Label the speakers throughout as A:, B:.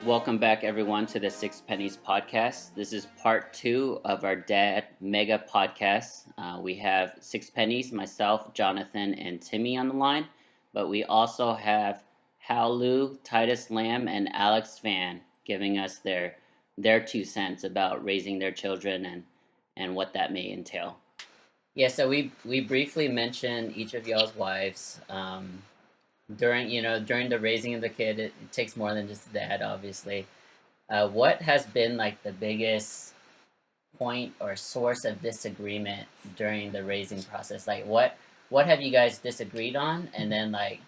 A: Welcome back, everyone, to the Six Pennies podcast. This is part 2 of our Dad Mega podcast. We have Six Pennies, myself, Jonathan, and Timmy on the line, but we also have Halu, Titus Lamb, and Alex Van giving us their 2 cents about raising their children and what that may entail. Yeah, so we briefly mentioned each of y'all's wives. During the raising of the kid, it takes more than just the dad, obviously. What has been like the biggest point or source of disagreement during the raising process? Like what have you guys disagreed on, and then like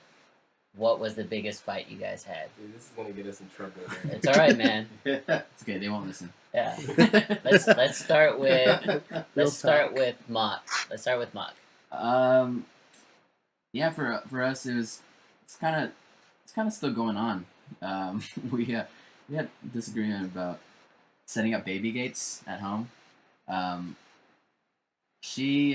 A: what was the biggest fight you guys had?
B: Dude, this is gonna get us in trouble.
A: It's all right, man.
C: It's okay. They won't listen.
A: Yeah. Let's start with Mock. Let's start with Mock.
C: Yeah, for us it's kind of still going on. We had disagreement about setting up baby gates at home. She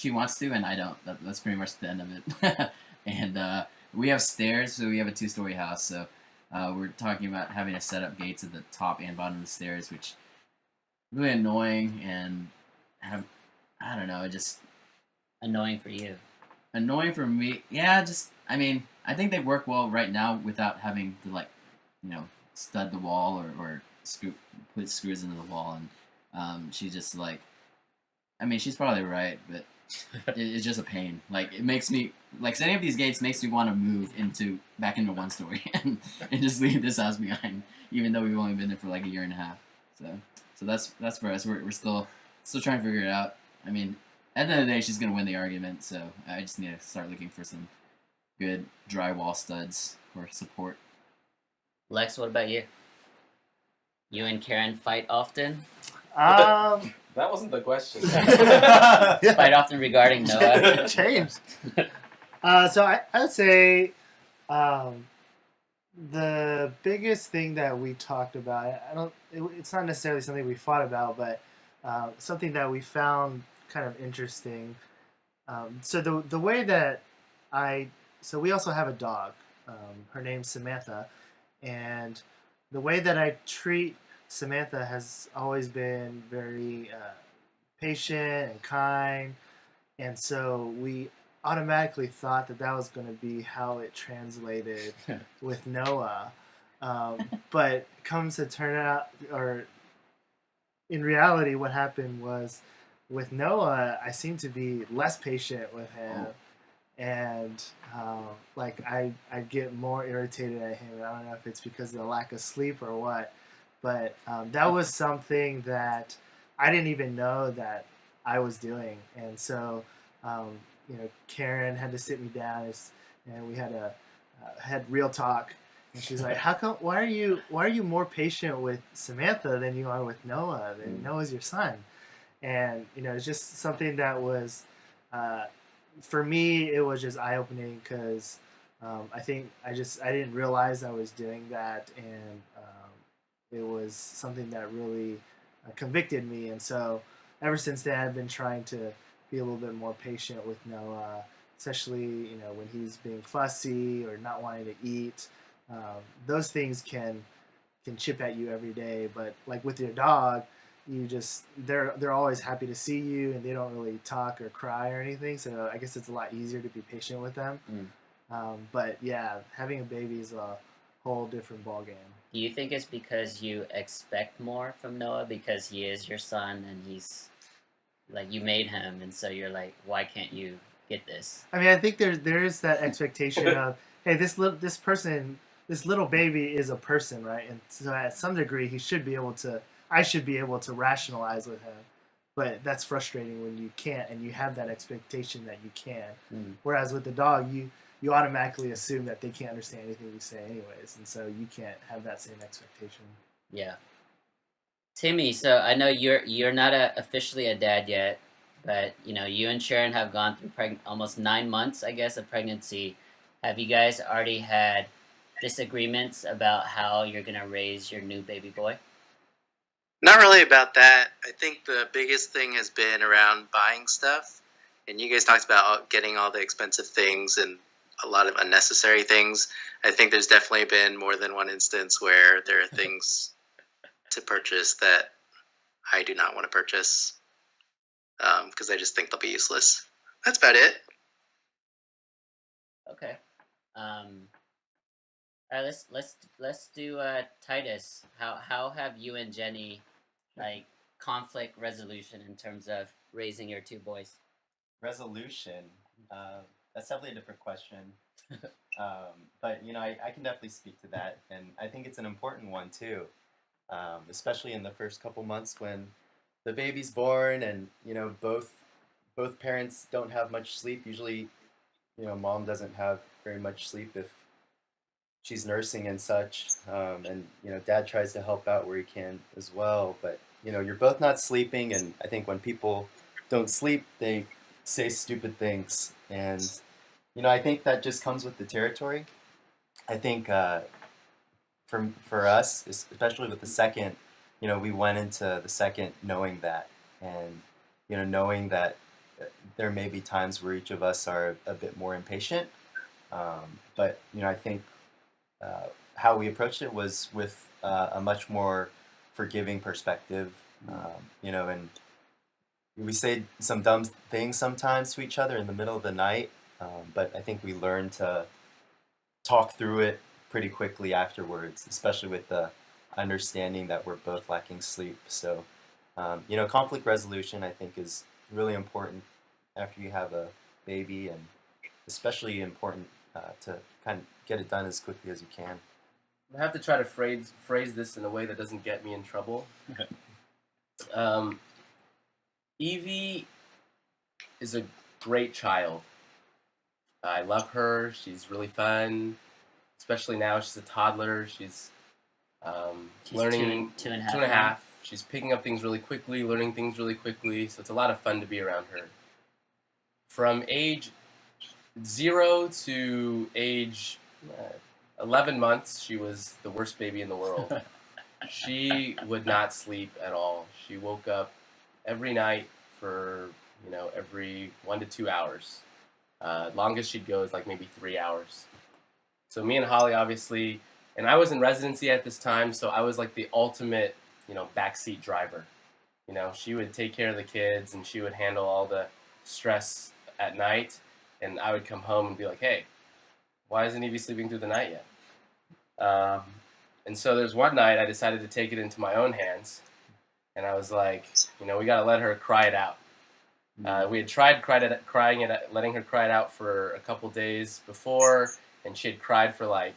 C: wants to, and I don't. That's pretty much the end of it. And we have stairs, so we have a 2-story house. So we're talking about having to set up gates at the top and bottom of the stairs, which is really annoying and I don't know, just
A: Annoying for you.
C: Annoying for me. Yeah, I think they work well right now without having to stud the wall or put screws into the wall, and she's just she's probably right, but it's just a pain. Like, it makes me setting up these gates makes me want to move back into 1-story and just leave this house behind, even though we've only been there for like a year and a half. So that's for us. We're still trying to figure it out. I mean, at the end of the day, she's gonna win the argument, so I just need to start looking for some good drywall studs for support.
A: Lex, what about you? You and Karen fight often?
B: That wasn't the question.
A: Fight often regarding Noah?
D: It changed. So I would say the biggest thing that we talked about, it's not necessarily something we fought about, but something that we found kind of interesting. So the way that so we also have a dog. Her name's Samantha, and the way that I treat Samantha has always been very patient and kind, and so we automatically thought that was going to be how it translated with Noah. But comes to turn out, or in reality, what happened was with Noah, I seem to be less patient with him. And I get more irritated at him. I don't know if it's because of the lack of sleep or what, but that was something that I didn't even know that I was doing. And so, Karen had to sit me down, and we had real talk. And she's like, "How come? Why are you more patient with Samantha than you are with Noah? Noah's your son." And it's just something that was. For me, it was just eye-opening because I think I didn't realize I was doing that, and it was something that really convicted me. And so ever since then, I've been trying to be a little bit more patient with Noah, especially when he's being fussy or not wanting to eat. Those things can chip at you every day, but like with your dog, they're always happy to see you, and they don't really talk or cry or anything, so I guess it's a lot easier to be patient with them. But yeah, having a baby is a whole different ballgame.
A: Do you think it's because you expect more from Noah because he is your son and he's like, you made him, and so you're like, why can't you get this?
D: I mean, I think there is that expectation of, hey, this little baby is a person, right? And so at some degree I should be able to rationalize with him, but that's frustrating when you can't, and you have that expectation that you can. Whereas with the dog, you automatically assume that they can't understand anything you say anyways, and so you can't have that same expectation.
A: Yeah. Timmy, so I know you're not officially a dad yet, but you and Sharon have gone through almost 9 months, I guess, of pregnancy. Have you guys already had disagreements about how you're gonna raise your new baby boy?
E: Not really about that. I think the biggest thing has been around buying stuff. And you guys talked about getting all the expensive things and, a lot of unnecessary things. I think there's definitely been more than one instance where there are things to purchase that I do not want to purchase because I just think they'll be useless. That's about it.
A: Okay. All right, let's do Titus. How have you and Jenny like conflict resolution in terms of raising your two boys?
F: Resolution. That's definitely a different question. But I can definitely speak to that, and I think it's an important one too, especially in the first couple months when the baby's born, and both parents don't have much sleep. Usually, mom doesn't have very much sleep if she's nursing and such, and dad tries to help out where he can as well. But you're both not sleeping, and I think when people don't sleep, they say stupid things, and I think that just comes with the territory. I think for us, especially with the second, we went into the second knowing that, and knowing that there may be times where each of us are a bit more impatient, but I think how we approached it was with a much more forgiving perspective, and we say some dumb things sometimes to each other in the middle of the night, but I think we learned to talk through it pretty quickly afterwards, especially with the understanding that we're both lacking sleep. So, conflict resolution I think is really important after you have a baby, and especially important to kind of get it done as quickly as you can.
B: I have to try to phrase this in a way that doesn't get me in trouble. Evie is a great child. I love her. She's really fun, especially now she's a toddler. She's learning
A: two and a
B: two and a half. She's picking up things really quickly, learning things really quickly, so it's a lot of fun to be around her. From age 0 to age 11 months, she was the worst baby in the world. She would not sleep at all. She woke up every night for, every 1 to 2 hours. Longest she'd go is like maybe 3 hours. So me and Holly, obviously, and I was in residency at this time, so I was like the ultimate, backseat driver. She would take care of the kids, and she would handle all the stress at night, and I would come home and be like, hey, why isn't Evie sleeping through the night yet? And so there's one night I decided to take it into my own hands, and I was like, we got to let her cry it out. We had tried letting her cry it out for a couple days before, and she had cried for like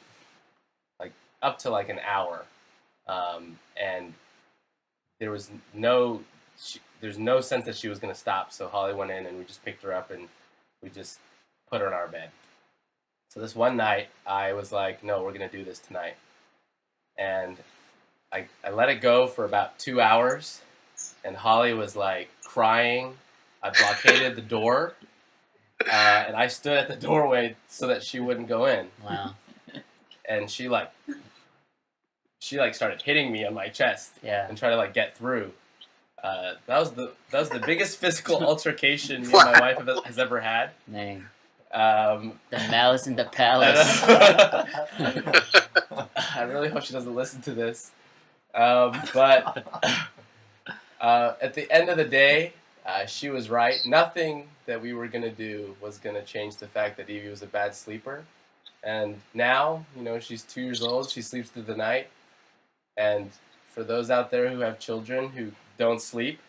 B: up to like an hour, and there's no sense that she was going to stop. So Holly went in, and we just picked her up, and we just put her in our bed. So this one night, I was like, no, we're going to do this tonight. And I let it go for about 2 hours, and Holly was like crying. I blockaded the door, and I stood at the doorway so that she wouldn't go in.
A: Wow.
B: And she started hitting me on my chest,
A: Yeah.
B: and try to get through. That was the biggest physical altercation me and my wife has ever had.
A: Dang.
B: The
A: malice in the palace.
B: I really hope she doesn't listen to this. But at the end of the day, she was right. Nothing that we were going to do was going to change the fact that Evie was a bad sleeper. And now, she's 2 years old. She sleeps through the night. And for those out there who have children who don't sleep,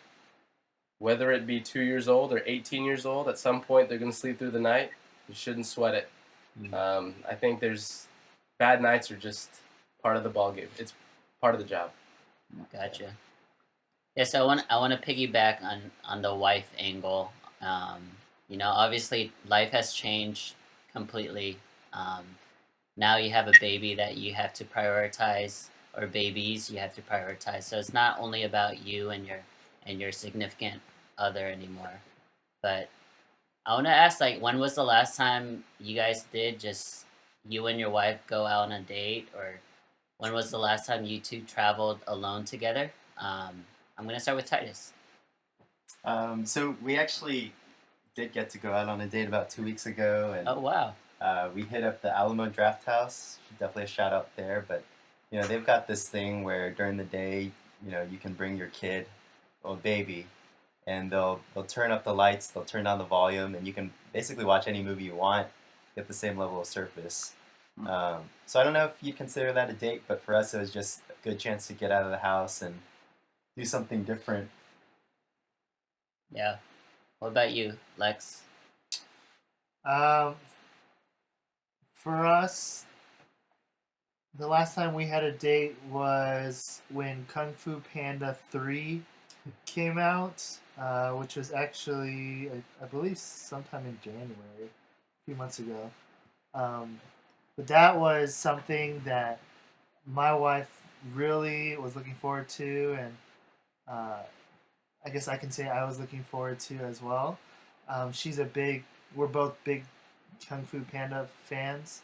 B: whether it be 2 years old or 18 years old, at some point they're going to sleep through the night. You shouldn't sweat it. I think bad nights are just part of the ballgame. It's part of the job.
A: Gotcha. Yeah, so I want to piggyback on the wife angle. Obviously life has changed completely. Now you have a baby that you have to prioritize, or babies you have to prioritize. So it's not only about you and your significant other anymore. But I want to ask, when was the last time you guys did just you and your wife go out on a date, or when was the last time you two traveled alone together? I'm going to start with Titus.
F: So we actually did get to go out on a date about 2 weeks ago, and
A: Oh, wow.
F: We hit up the Alamo Draft House. Definitely a shout out there. But they've got this thing where during the day, you can bring your kid, or baby, and they'll turn up the lights, they'll turn down the volume, and you can basically watch any movie you want, get the same level of service. So I don't know if you consider that a date, but for us it was just a good chance to get out of the house and do something different.
A: Yeah. What about you, Lex?
D: For us, the last time we had a date was when Kung Fu Panda 3 came out, which was actually, I believe, sometime in January, a few months ago. But that was something that my wife really was looking forward to, and I guess I can say I was looking forward to as well. We're both big Kung Fu Panda fans,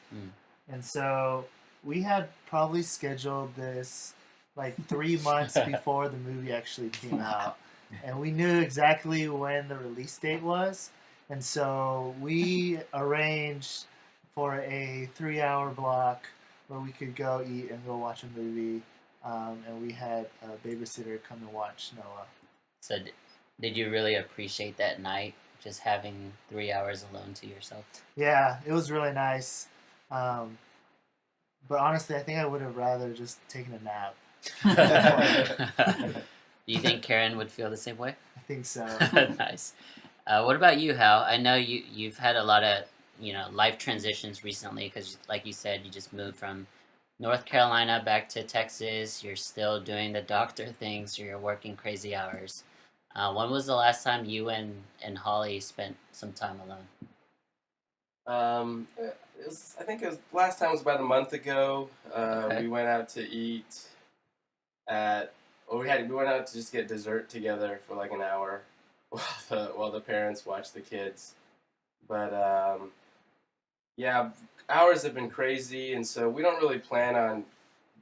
D: and so we had probably scheduled this like 3 months before the movie actually came out, and we knew exactly when the release date was, and so we arranged for a 3-hour block where we could go eat and go watch a movie, and we had a babysitter come and watch Noah.
A: So, did you really appreciate that night, just having 3 hours alone to yourself?
D: Yeah, it was really nice. But honestly, I think I would have rather just taken a nap.
A: Do you think Karen would feel the same way?
D: I think so.
A: Nice. What about you, Hal? I know you've had a lot of life transitions recently because, like you said, you just moved from North Carolina back to Texas. You're still doing the doctor things. You're working crazy hours. When was the last time you and Holly spent some time alone?
B: I think last time was about a month ago.
A: Okay.
B: We went out to eat we went out to just get dessert together for like an hour while the parents watched the kids. But yeah, hours have been crazy, and so we don't really plan on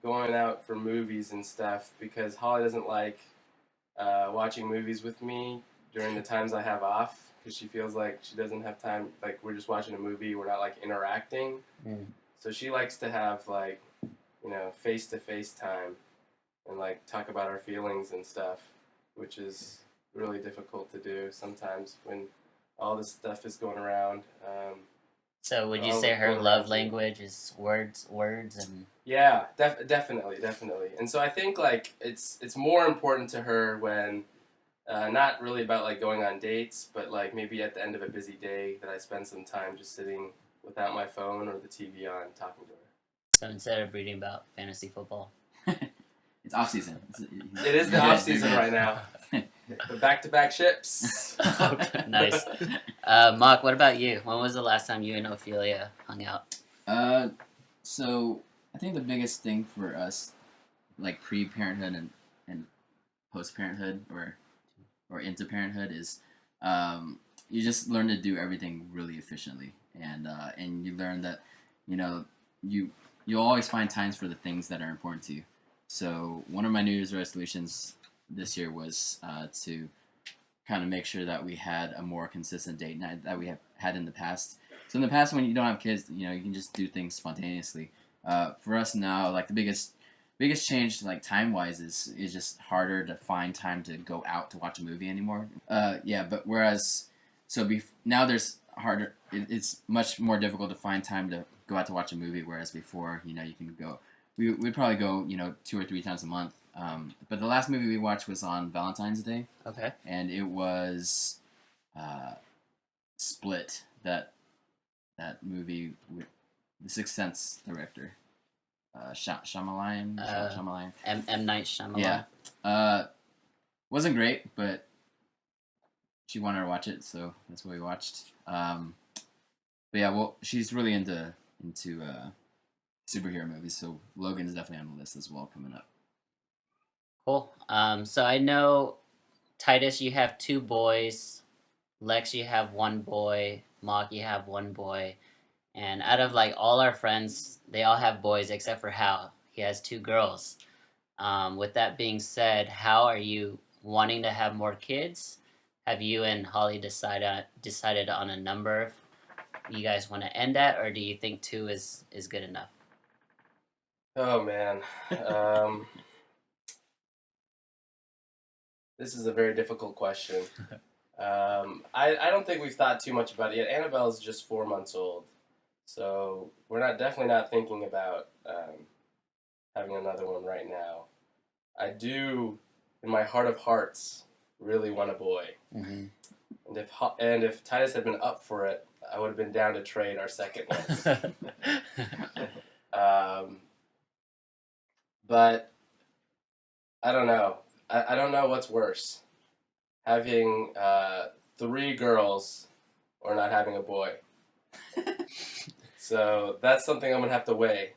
B: going out for movies and stuff because Holly doesn't like watching movies with me during the times I have off because she feels like she doesn't have time. Like we're just watching a movie, we're not like interacting. So she likes to have like face-to-face time and like talk about our feelings and stuff, which is really difficult to do sometimes when all this stuff is going around.
A: So would you say her love language is words and...
B: Yeah, definitely. And so I think like it's more important to her when not really about like going on dates, but like maybe at the end of a busy day that I spend some time just sitting without my phone or the TV on talking to her.
A: So instead of reading about fantasy football.
C: It's off season.
B: It is the off season right now. The back-to-back ships.
A: Nice. Mark, what about you? When was the last time you and Ophelia hung out?
C: So I think the biggest thing for us, like pre-parenthood and post-parenthood or into parenthood, is you just learn to do everything really efficiently, and you learn that you'll always find times for the things that are important to you. So one of my New Year's resolutions this year was to kind of make sure that we had a more consistent date night that we have had in the past. So in the past, when you don't have kids, you can just do things spontaneously. For us now, like the biggest change, like time-wise, is just harder to find time to go out to watch a movie anymore. But whereas, now there's harder. It's much more difficult to find time to go out to watch a movie. Whereas before, you can go. We'd probably go, 2 or 3 times a month. But the last movie we watched was on Valentine's Day.
A: Okay.
C: And it was Split. That movie with the Sixth Sense director. Shyamalan.
A: M. Night Shyamalan.
C: Yeah. Wasn't great, but she wanted to watch it, so that's what we watched. But yeah, well, she's really into superhero movies, so Logan's definitely on the list as well coming up.
A: Cool. So I know, Titus, you have 2 boys. Lex, you have 1 boy. Mock, you have 1 boy. And out of like all our friends, they all have boys except for Hal. He has 2 girls. With that being said, how are you wanting to have more kids? Have you and Holly decided on a number you guys want to end at, or do you think 2 is good enough?
B: Oh man, this is a very difficult question. I don't think we've thought too much about it yet. Annabelle is just 4 months old, so we're definitely not thinking about having another one right now. I do, in my heart of hearts, really want a boy.
A: Mm-hmm.
B: And if Titus had been up for it, I would have been down to trade our second one. But I don't know. I don't know what's worse, having 3 girls or not having a boy. So that's something I'm gonna have to weigh.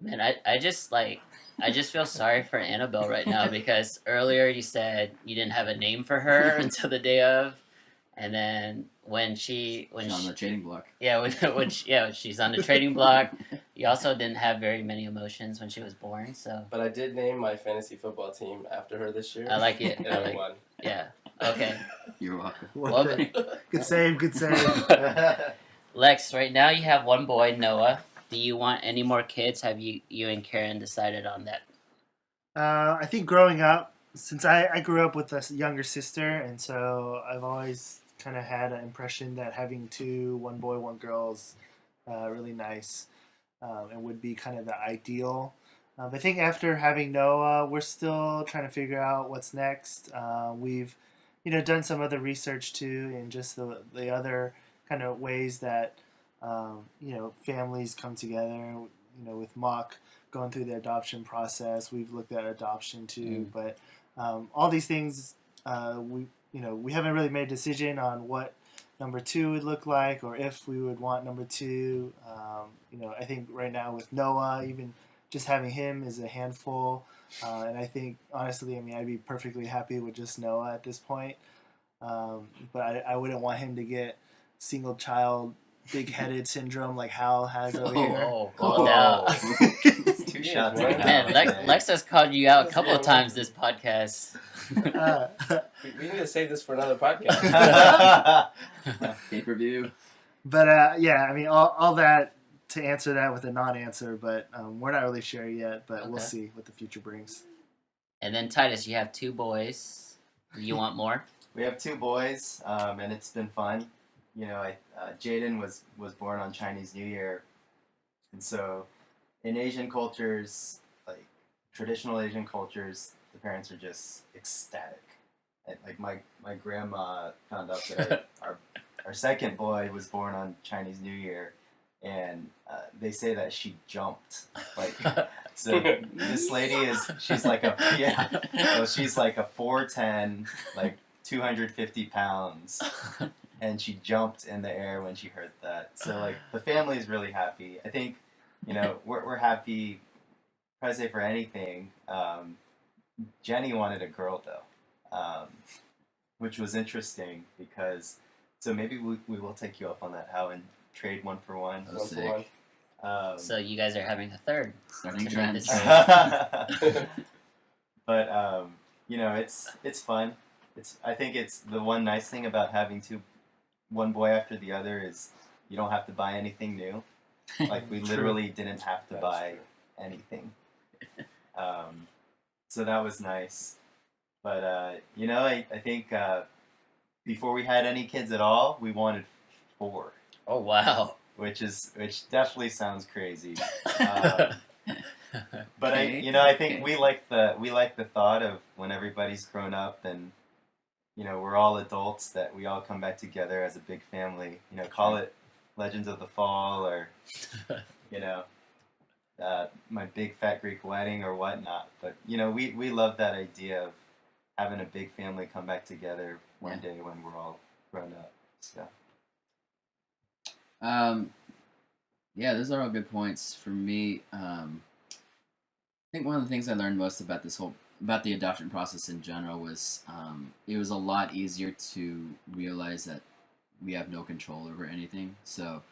A: Man, I just feel sorry for Annabelle right now because earlier you said you didn't have a name for her until the day of, and then when
C: She's on the trading block.
A: when she's on the trading block, you also didn't have very many emotions when she was born. So
B: But I did name my fantasy football team after her this year.
A: I like it.
B: And
A: I
B: we
A: like,
B: won.
A: yeah. Okay.
C: You're welcome.
A: Well,
D: Good save. Good save.
A: Lex, right now you have one boy, Noah. Do you want any more kids? Have you and Karen decided on that?
D: I think growing up, since I grew up with a younger sister, and so I've always kind of had an impression that having 2, 1 boy, 1 girl, is really nice, and would be kind of the ideal. I think after having Noah, we're still trying to figure out what's next. We've, done some other research too, and just the other kind of ways that families come together. With Mock going through the adoption process, we've looked at adoption too. But all these things, we haven't really made a decision on what number 2 would look like, or if we would want number 2. I think right now with Noah, even just having him is a handful. And I think, honestly, I'd be perfectly happy with just Noah at this point. But I wouldn't want him to get single child, big-headed syndrome like Hal has over here.
A: Called out.
C: It's 2 shots.
B: man.
A: Man, Lex has called you out a couple of times this podcast.
B: We need to save this for another podcast.
C: Pay-per-view.
D: But all that to answer that with a non-answer. But we're not really sure yet. But we'll see what the future brings.
A: And then Titus, you have 2 boys. Do you want more?
F: We have 2 boys, and it's been fun. Jaden was born on Chinese New Year, and so in Asian cultures, like traditional Asian cultures, the parents are just ecstatic. And, like my grandma found out that our second boy was born on Chinese New Year, and they say that she jumped. Like, so this lady she's like a 4'10", like 250 pounds. And she jumped in the air when she heard that. So, like, the family is really happy. I think, we're happy, probably say for anything. Jenny wanted a girl, though, which was interesting because, so maybe we will take you up on that, How, and trade 1 for 1.
C: Oh, sick.
A: So you guys are having a third.
C: Starting
A: to make
C: trends.
A: this
F: But, it's fun. I think it's the one nice thing about having 1 boy after the other is you don't have to buy anything new. Like, we literally didn't have to buy anything. So that was nice. But, I think before we had any kids at all, we wanted 4.
A: Oh, wow.
F: Which definitely sounds crazy. But I think we like the thought of when everybody's grown up and we're all adults, that we all come back together as a big family. Call it Legends of the Fall, or my big fat Greek wedding or whatnot. But we love that idea of having a big family come back together one day when we're all grown up. So.
C: Yeah, those are all good points for me. I think one of the things I learned most about about the adoption process in general was it was a lot easier to realize that we have no control over anything. So,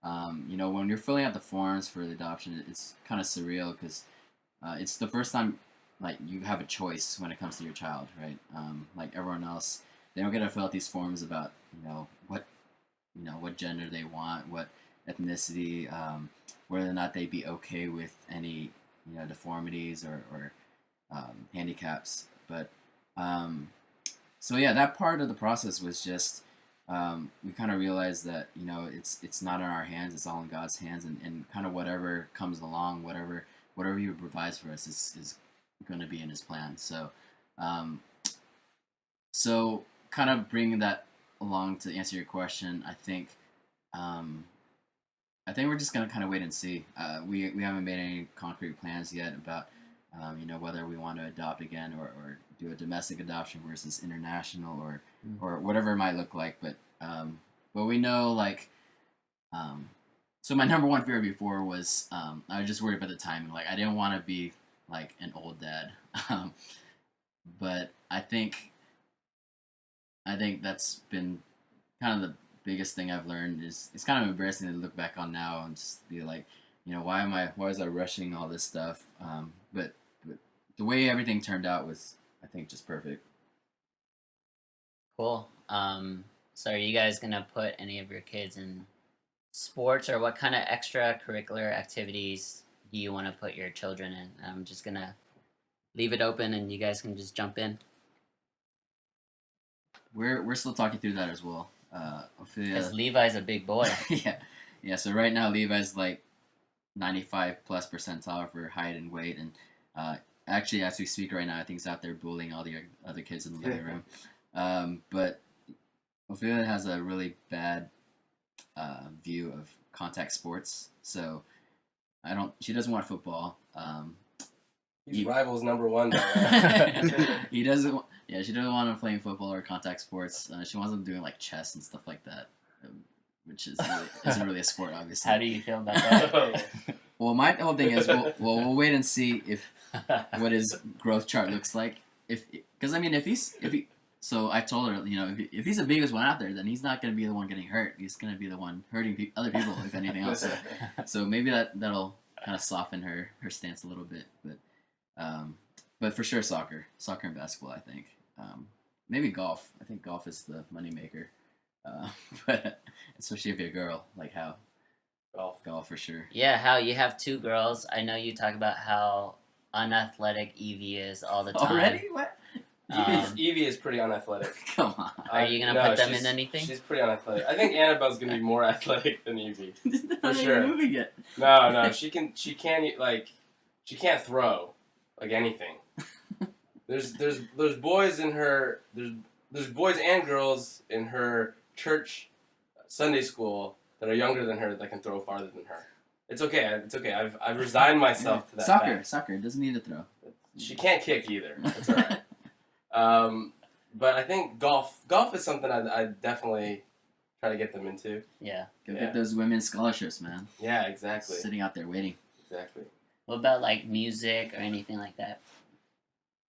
C: when you're filling out the forms for the adoption, it's kind of surreal because it's the first time like you have a choice when it comes to your child, right? Like everyone else, they don't get to fill out these forms about what what gender they want, what ethnicity, whether or not they'd be okay with any deformities or handicaps. But so yeah, that part of the process was just we kind of realized that it's not in our hands, it's all in God's hands, and kind of whatever comes along, whatever He provides for us is going to be in His plan. So kind of bringing that along to answer your question, I think we're just gonna kind of wait and see. We haven't made any concrete plans yet about whether we want to adopt again or do a domestic adoption versus international or whatever it might look like. But we know so my number one fear before was I was just worried about the timing. Like I didn't want to be like an old dad, but I think that's been kind of the biggest thing I've learned. Is it's kind of embarrassing to look back on now and just be like, why was I rushing all this stuff? But the way everything turned out was, I think, just perfect.
A: Cool. So are you guys gonna put any of your kids in sports, or what kind of extracurricular activities do you want to put your children in? I'm just gonna leave it open, and you guys can just jump in.
C: We're still talking through that as well.
A: Because Levi's a big boy.
C: yeah. So right now Levi's like 95 plus percentile for height and weight, and actually as we speak right now, I think he's out there bullying all the other kids in the living room. But Ophelia has a really bad view of contact sports, so she doesn't want football.
B: He's rivals number one.
C: He doesn't. Yeah, she doesn't want him playing football or contact sports. She wants him doing like chess and stuff like that, which isn't really a sport, obviously.
A: How do you feel about that?
C: Well, my whole thing is we'll wait and see what his growth chart looks like. Because I mean, if he. So I told her, if he's the biggest one out there, then he's not going to be the one getting hurt. He's going to be the one hurting other people, if anything else. So maybe that'll kind of soften her stance a little bit. But for sure, soccer and basketball, I think. Maybe golf. I think golf is the moneymaker. But especially if you're a girl, like how golf for sure.
A: Yeah, how you have two girls. I know you talk about how unathletic Evie is all the time.
C: Already? What?
B: Evie is pretty unathletic.
C: Come on.
A: Are you gonna put them in anything?
B: She's pretty unathletic. I think Annabelle's gonna be more athletic than Evie.
C: For sure. Moving yet.
B: No, she can't throw like anything. There's boys in her there's boys and girls in her church Sunday school that are younger than her that can throw farther than her. It's okay. I've resigned myself to that.
C: Soccer doesn't need to throw.
B: She can't kick either. That's all right. But I think golf is something I definitely try to get them into.
A: Yeah.
C: Go get those women's scholarships, man.
B: Yeah, exactly.
C: Sitting out there waiting.
B: Exactly.
A: What about like music or anything like that?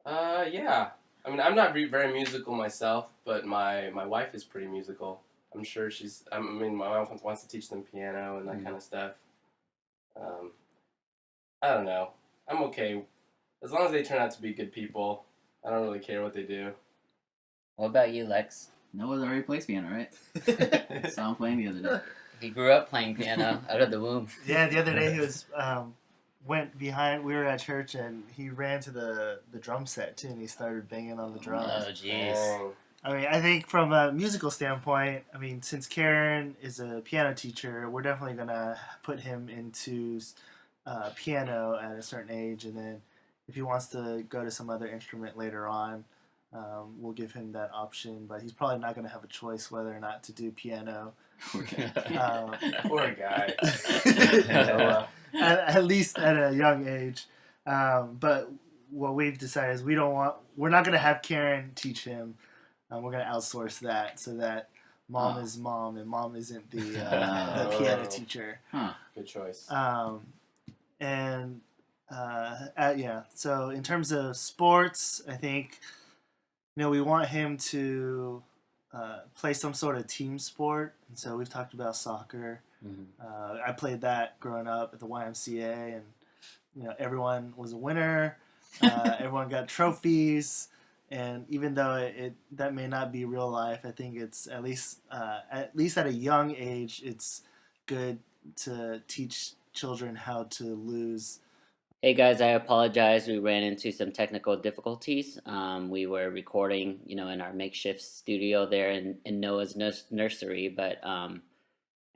B: Yeah. I mean, I'm not very musical myself, but my wife is pretty musical. I'm sure my wife wants to teach them piano and that kind of stuff. I don't know. I'm okay. As long as they turn out to be good people, I don't really care what they do.
A: What about you, Lex?
C: Noah already plays piano, right? Saw him playing the other day.
A: He grew up playing piano out of the womb.
D: Yeah, the other day he was went behind. We were at church and he ran to the drum set too, and he started banging on the drums.
A: Oh, jeez.
D: I mean, I think from a musical standpoint, I mean, since Karen is a piano teacher, we're definitely gonna put him into piano at a certain age, and then if he wants to go to some other instrument later on, we'll give him that option. But he's probably not going to have a choice whether or not to do piano.
B: Poor guy.
D: At least at a young age. But what we've decided is we're not going to have Karen teach him. We're going to outsource that so that mom is mom and mom isn't the piano teacher.
C: Huh.
B: Good choice.
D: So in terms of sports, I think, we want him to play some sort of team sport. And so we've talked about soccer.
A: Mm-hmm.
D: I played that growing up at the YMCA, and everyone was a winner. Everyone got trophies, And even though that may not be real life, I think it's at least at a young age, it's good to teach children how to lose.
A: Hey guys, I apologize. We ran into some technical difficulties. We were recording, in our makeshift studio there in Noah's nursery. But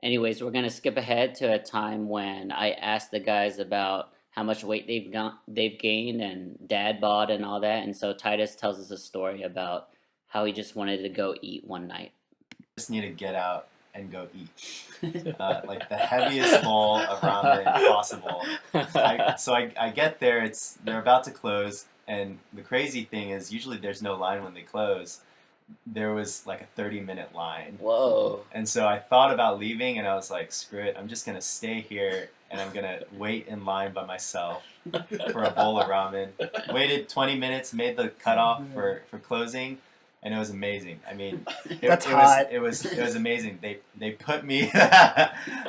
A: anyways, we're gonna skip ahead to a time when I asked the guys about how much weight they've gained and Dadpod and all that. And so Titus tells us a story about how he just wanted to go eat one night.
F: Just need to get out and go eat. Like the heaviest bowl of ramen possible. So I get there, they're about to close, and the crazy thing is usually there's no line when they close. There was like a 30-minute line.
A: Whoa.
F: And so I thought about leaving, and I was like, screw it, I'm just going to stay here, and I'm going to wait in line by myself for a bowl of ramen. Waited 20 minutes, made the cutoff for closing, and it was amazing. I mean, it was amazing. They put me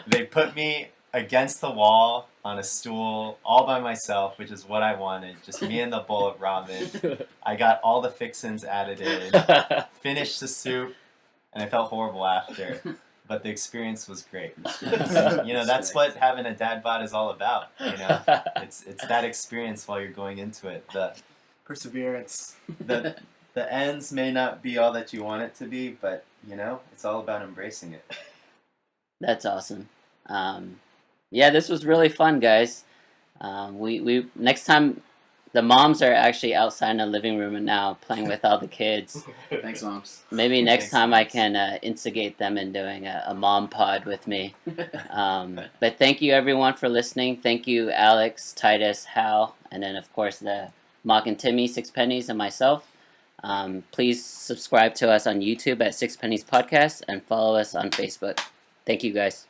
F: they put me against the wall on a stool all by myself, which is what I wanted. Just me and the bowl of ramen. I got all the fixins added in, finished the soup, and I felt horrible after. But the experience was great. That's what having a Dadpod is all about. It's that experience while you're going into it. The
D: Perseverance.
F: The ends may not be all that you want it to be, but it's all about embracing it.
A: That's awesome. Yeah, this was really fun, guys. We next time, the moms are actually outside in the living room and now playing with all the kids.
C: Thanks, moms.
A: Maybe next
F: Thanks,
A: time I
F: moms.
A: can instigate them in doing a mom pod with me. But thank you everyone for listening. Thank you, Alex, Titus, Hal, and then of course the Mock and Timmy, Six Pennies, and myself. Please subscribe to us on YouTube at Six Pennies Podcast and follow us on Facebook. Thank you, guys.